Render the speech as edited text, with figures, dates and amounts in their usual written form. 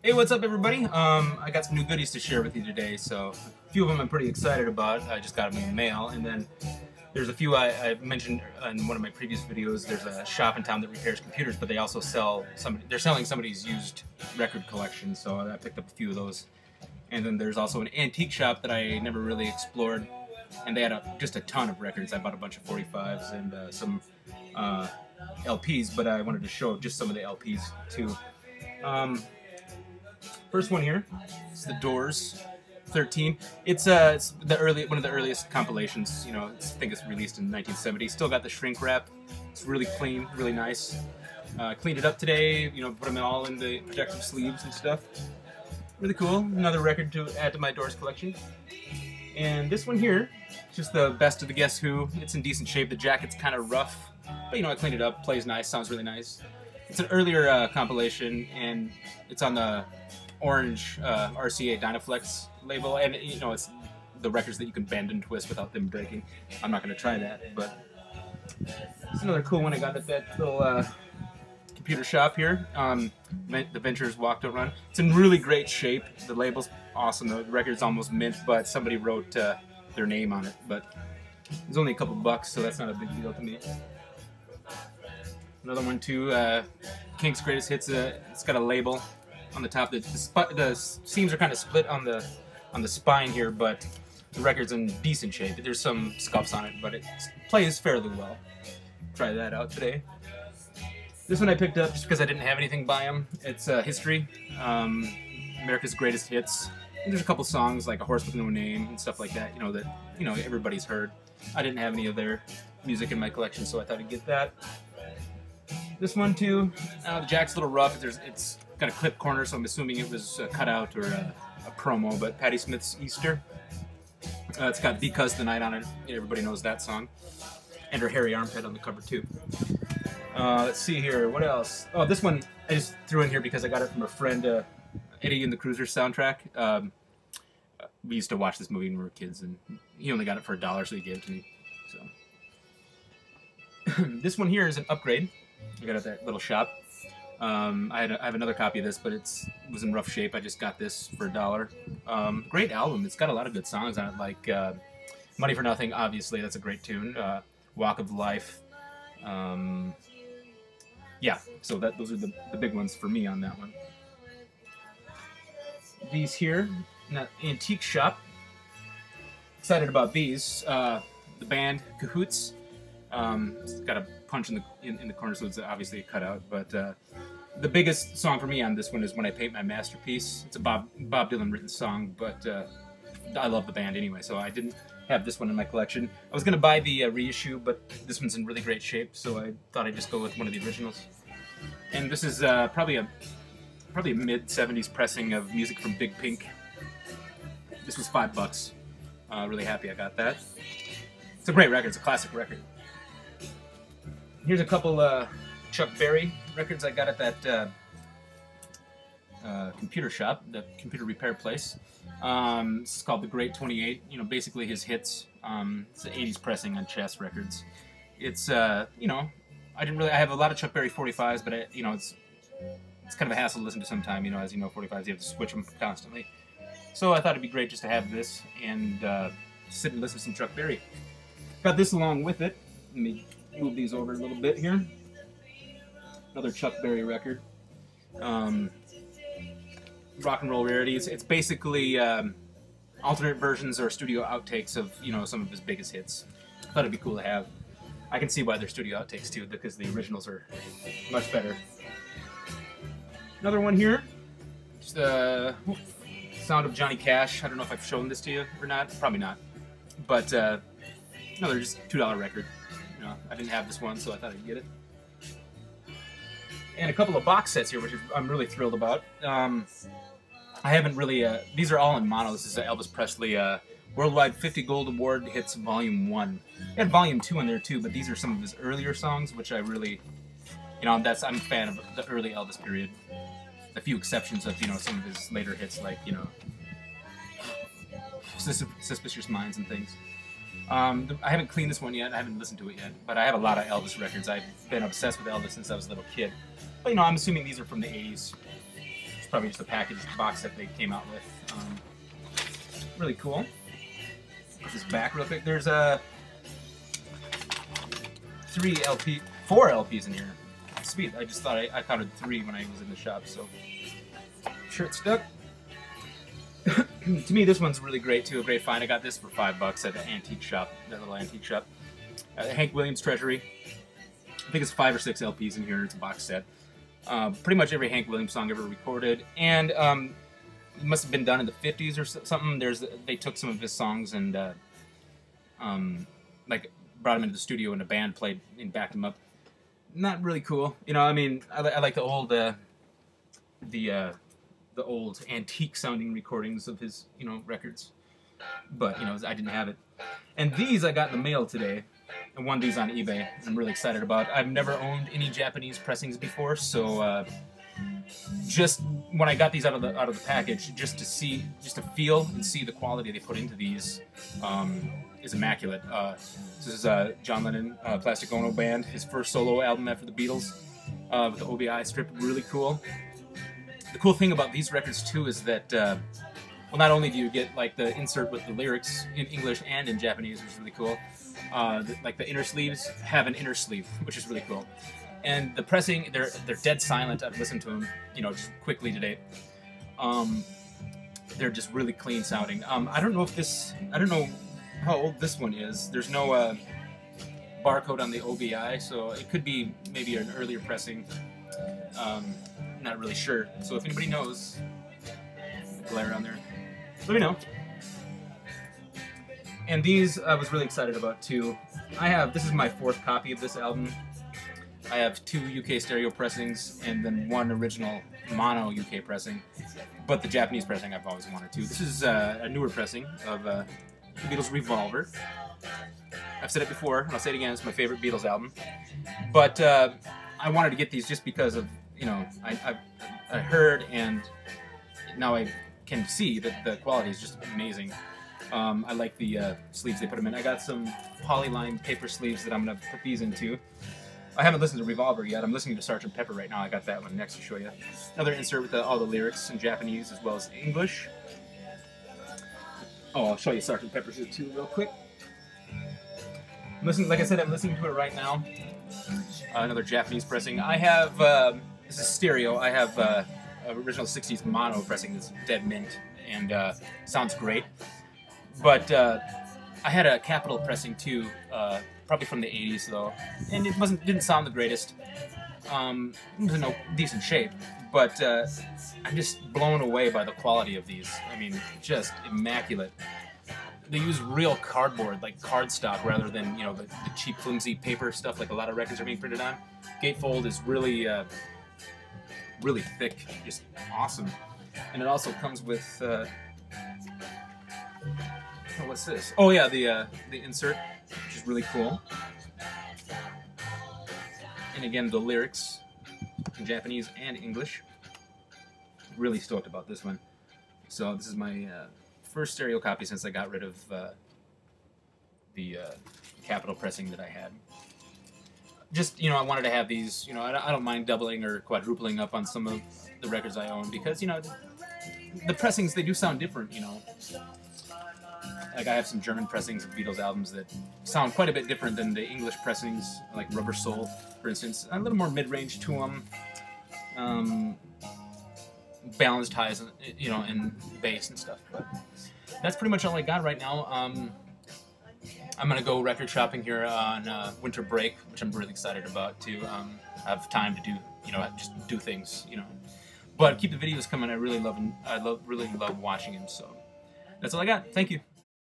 Hey, what's up, everybody? I got some new goodies to share with you today. So, a few of them I'm pretty excited about. I just got them in the mail, and then there's a few I mentioned in one of my previous videos. There's a shop in town that repairs computers, but they also sell some. They're selling somebody's used record collection, so I picked up a few of those. And then there's also an antique shop that I never really explored, and they had just a ton of records. I bought a bunch of 45s and some LPs, but I wanted to show just some of the LPs too. First one here is the Doors 13. It's one of the earliest compilations. You know, I think it's released in 1970. Still got the shrink wrap. It's really clean, really nice. Cleaned it up today. You know, put them all in the protective sleeves and stuff. Really cool. Another record to add to my Doors collection. And this one here, just the best of the Guess Who. It's in decent shape. The jacket's kind of rough, but you know, I cleaned it up. Plays nice. Sounds really nice. It's an earlier compilation, and it's on the orange RCA Dynaflex label, and you know, it's the records that you can bend and twist without them breaking. I'm not going to try that, but it's another cool one I got at that little computer shop here. The Ventures Walk to Run. It's in really great shape. The label's awesome. The record's almost mint, but somebody wrote their name on it. But it's only a couple bucks, so that's not a big deal to me. Another one too, Kinks' Greatest Hits. It's got a label on the top. The seams are kind of split on the spine here, but the record's in decent shape. There's some scuffs on it, but it plays fairly well. Try that out today. This one I picked up just because I didn't have anything by them. It's History, America's Greatest Hits. And there's a couple songs like A Horse with No Name and stuff like that. You know everybody's heard. I didn't have any of their music in my collection, so I thought I'd get that. This one too. The jack's a little rough. It's got a clip corner, so I'm assuming it was a cutout or a promo. But Patti Smith's Easter. It's got Because the Night on it. Everybody knows that song. And her hairy armpit on the cover too. Let's see here. What else? Oh, this one I just threw in here because I got it from a friend, Eddie and the Cruisers soundtrack. We used to watch this movie when we were kids, and he only got it for $1, so he gave it to me. So this one here is an upgrade. I got it at that little shop. I have another copy of this, but it was in rough shape. I just got this for $1. Great album. It's got a lot of good songs on it, like Money for Nothing, obviously. That's a great tune. Walk of Life. Yeah, so those are the big ones for me on that one. These here, in that antique shop. Excited about these. The band Cahoots. It's got a punch in the corner, so it's obviously a cutout. But the biggest song for me on this one is When I Paint My Masterpiece. It's a Bob Dylan written song, but I love the band anyway, so I didn't have this one in my collection. I was going to buy the reissue, but this one's in really great shape, so I thought I'd just go with one of the originals. And this is probably a mid-70s pressing of music from Big Pink. This was $5. Really happy I got that. It's a great record. It's a classic record. Here's a couple Chuck Berry records I got at that computer shop, the computer repair place. This is called The Great 28. You know, basically his hits. It's an 80s pressing on Chess Records. It's you know, I have a lot of Chuck Berry 45s, but it's kind of a hassle to listen to sometime. You know, as you know, 45s you have to switch them constantly. So I thought it'd be great just to have this and sit and listen to some Chuck Berry. Got this along with it. Let me move these over a little bit here. Another Chuck Berry record. Rock and Roll Rarities. It's basically alternate versions or studio outtakes of, you know, some of his biggest hits. I thought it'd be cool to have. I can see why they're studio outtakes too, because the originals are much better. Another one here. Just the Sound of Johnny Cash. I don't know if I've shown this to you or not. Probably not. But another just $2 record. You know, I didn't have this one, so I thought I'd get it. And a couple of box sets here, which I'm really thrilled about. I haven't really, these are all in mono. This is Elvis Presley Worldwide 50 Gold Award Hits Volume 1. He had Volume 2 in there too, but these are some of his earlier songs, which I really, you know, I'm a fan of the early Elvis period. A few exceptions of, you know, some of his later hits, like, you know, Suspicious Minds and things. I haven't cleaned this one yet. I haven't listened to it yet, but I have a lot of Elvis records. I've been obsessed with Elvis since I was a little kid. But, you know, I'm assuming these are from the 80s. It's probably just a packaged box that they came out with. Really cool. Put this back real quick. There's a 4 LPs in here. Sweet. I just thought I counted 3 when I was in the shop. So sure it's stuck. To me, this one's really great too. A great find. I got this for $5 at the antique shop. That little antique shop. Hank Williams Treasury. I think it's 5 or 6 LPs in here. It's a box set. Pretty much every Hank Williams song ever recorded, and it must have been done in the 50s or something. They took some of his songs and like brought them into the studio, and a band played and backed them up. Not really cool, you know. I mean, I like the old old antique sounding recordings of his, you know, records, but you know, I didn't have it. And these I got in the mail today. I won these on eBay. I'm really excited about. I've never owned any Japanese pressings before, so just when I got these out of the package, just to feel and see the quality they put into these is immaculate. This is John Lennon, Plastic Ono Band, his first solo album after the Beatles, with the OBI strip. Really cool. The cool thing about these records too is that well, not only do you get like the insert with the lyrics in English and in Japanese, which is really cool. Like the inner sleeves have an inner sleeve, which is really cool. And the pressing, they're dead silent. I've listened to them, you know, just quickly today. They're just really clean sounding. I don't know how old this one is. There's no barcode on the OBI, so it could be maybe an earlier pressing. Not really sure. So if anybody knows, glare on there, let me know. And these I was really excited about too. This is my 4th copy of this album. I have 2 UK stereo pressings and then 1 original mono UK pressing. But the Japanese pressing I've always wanted to. This is a newer pressing of the Beatles' Revolver. I've said it before, and I'll say it again, it's my favorite Beatles album. But I wanted to get these just because of, you know, I heard and now I can see that the quality is just amazing. I like the sleeves they put them in. I got some polyline paper sleeves that I'm going to put these into. I haven't listened to Revolver yet. I'm listening to Sgt. Pepper right now. I got that one next to show you. Another insert with all the lyrics in Japanese as well as English. Oh, I'll show you Sgt. Pepper's here too real quick. Like I said, I'm listening to it right now. Another Japanese pressing. I have, this is stereo. I have original 60s mono pressing that's dead mint and sounds great. But I had a Capitol pressing too, probably from the 80s though, and it didn't sound the greatest. It was in no decent shape, but I'm just blown away by the quality of these. I mean, just immaculate. They use real cardboard, like cardstock, rather than, you know, the cheap flimsy paper stuff like a lot of records are being printed on. Gatefold is really, really thick, just awesome. And it also comes with. Oh, what's this? Oh yeah, the insert, which is really cool. And again, the lyrics in Japanese and English. Really stoked about this one. So this is my first stereo copy since I got rid of the Capitol pressing that I had. Just, you know, I wanted to have these. You know, I don't mind doubling or quadrupling up on some of the records I own because, you know, the pressings, they do sound different. You know. Like I have some German pressings of Beatles albums that sound quite a bit different than the English pressings, like Rubber Soul, for instance. A little more mid-range to them, balanced highs, you know, and bass and stuff. But that's pretty much all I got right now. I'm gonna go record shopping here on winter break, which I'm really excited about to have time to do, you know, just do things, you know. But keep the videos coming. I really love watching them. So that's all I got. Thank you.